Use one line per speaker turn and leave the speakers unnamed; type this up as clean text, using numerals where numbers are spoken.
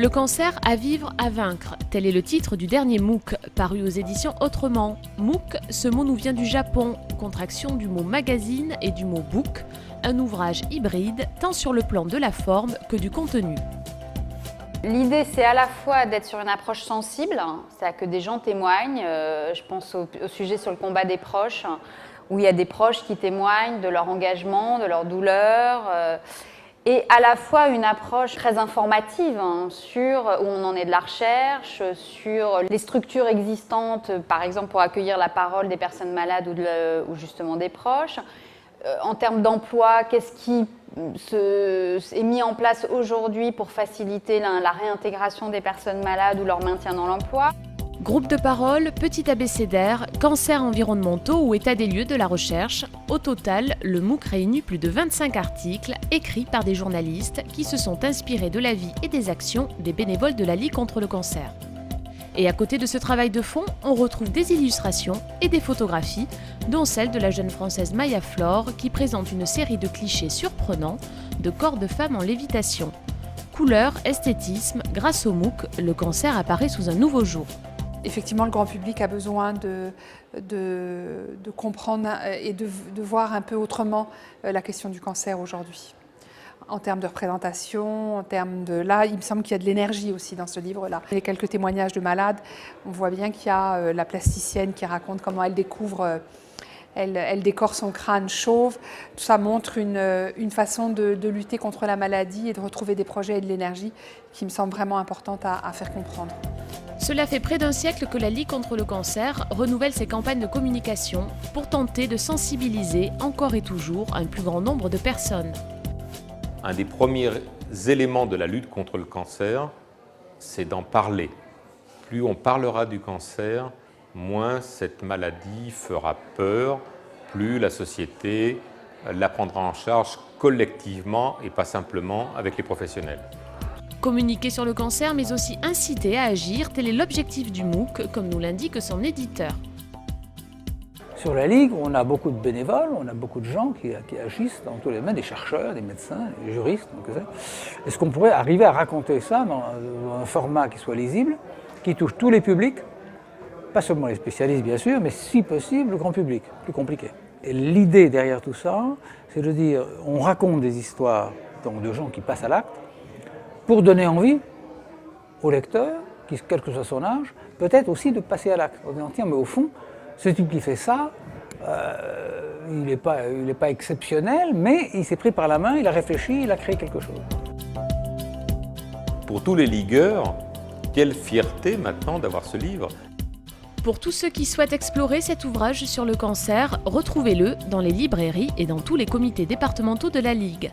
Le cancer à vivre, à vaincre, tel est le titre du dernier MOOC, paru aux éditions Autrement. MOOC, ce mot nous vient du Japon, contraction du mot magazine et du mot book, un ouvrage hybride tant sur le plan de la forme que du contenu.
L'idée, c'est à la fois d'être sur une approche sensible, c'est-à-dire que des gens témoignent, je pense au sujet sur le combat des proches, où il y a des proches qui témoignent de leur engagement, de leur douleur, et à la fois une approche très informative sur où on en est de la recherche, sur les structures existantes, par exemple pour accueillir la parole des personnes malades ou justement des proches. En termes d'emploi, qu'est-ce qui est mis en place aujourd'hui pour faciliter la réintégration des personnes malades ou leur maintien dans l'emploi?
Groupe de parole, petit abécédaire, cancers environnementaux ou état des lieux de la recherche. Au total, le MOOC réunit plus de 25 articles écrits par des journalistes qui se sont inspirés de la vie et des actions des bénévoles de la Ligue contre le cancer. Et à côté de ce travail de fond, on retrouve des illustrations et des photographies, dont celle de la jeune française Maya Flore qui présente une série de clichés surprenants de corps de femmes en lévitation. Couleur, esthétisme, grâce au MOOC, le cancer apparaît sous un nouveau jour.
Effectivement, le grand public a besoin de comprendre et de voir un peu autrement la question du cancer aujourd'hui. En termes de représentation, en termes de... Là, il me semble qu'il y a de l'énergie aussi dans ce livre-là. Il y a quelques témoignages de malades. On voit bien qu'il y a la plasticienne qui raconte comment elle découvre... Elle décore son crâne chauve. Tout ça montre une façon de lutter contre la maladie et de retrouver des projets et de l'énergie qui me semble vraiment importante à faire comprendre.
Cela fait près d'un siècle que la Ligue contre le cancer renouvelle ses campagnes de communication pour tenter de sensibiliser encore et toujours un plus grand nombre de personnes.
Un des premiers éléments de la lutte contre le cancer, c'est d'en parler. Plus on parlera du cancer, moins cette maladie fera peur, plus la société la prendra en charge collectivement et pas simplement avec les professionnels.
Communiquer sur le cancer, mais aussi inciter à agir, tel est l'objectif du MOOC, comme nous l'indique son éditeur.
Sur la Ligue, on a beaucoup de bénévoles, on a beaucoup de gens qui agissent dans tous les domaines, des chercheurs, des médecins, des juristes. Est-ce qu'on pourrait arriver à raconter ça dans un format qui soit lisible, qui touche tous les publics, pas seulement les spécialistes bien sûr, mais si possible le grand public, plus compliqué. Et l'idée derrière tout ça, c'est de dire, on raconte des histoires donc, de gens qui passent à l'acte, pour donner envie au lecteur, quel que soit son âge, peut-être aussi de passer à l'acte. En disant, tiens, mais au fond, ce type qui fait ça, il n'est pas exceptionnel, mais il s'est pris par la main, il a réfléchi, il a créé quelque chose.
Pour tous les ligueurs, quelle fierté maintenant d'avoir ce livre.
Pour tous ceux qui souhaitent explorer cet ouvrage sur le cancer, retrouvez-le dans les librairies et dans tous les comités départementaux de la Ligue.